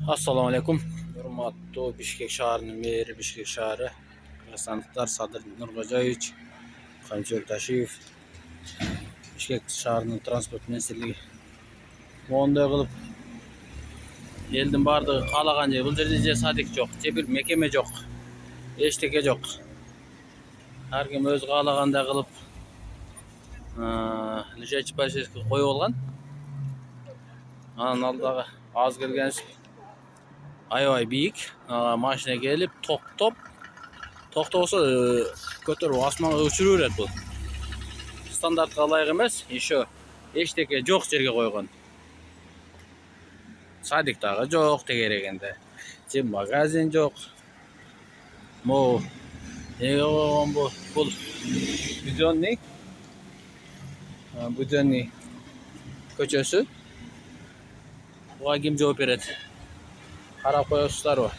Assalamu alaikum. Hurmatlı Bişkek şaharının meri Bişkek şahri. Kırgızstanlıklar Sadır Nurkocaevich, Kamil Tashiyev, Bişkek şaharının transport ministrligi. Onday kılıp elдің бардығы қалаған же. Бұл жерде же садик жоқ, же bir мекеме жоқ, ештеңе жоқ. Әркім өз қалағандай қылып лежачий полицейский қойып алған. Анын алдағы аз келген аябай биік машина келіп тоқтаса көтеріп асманға өшіріп береді. Бұл стандартқа лайық емес, еще ештеңе жоқ жерге қойған. Садиктағы жоқ тегерегенде, же магазин жоқ. Мо неге қойған бұл Буденный көшесі. Бұға кім жауап береді? Қарап қойыңыздар ғой.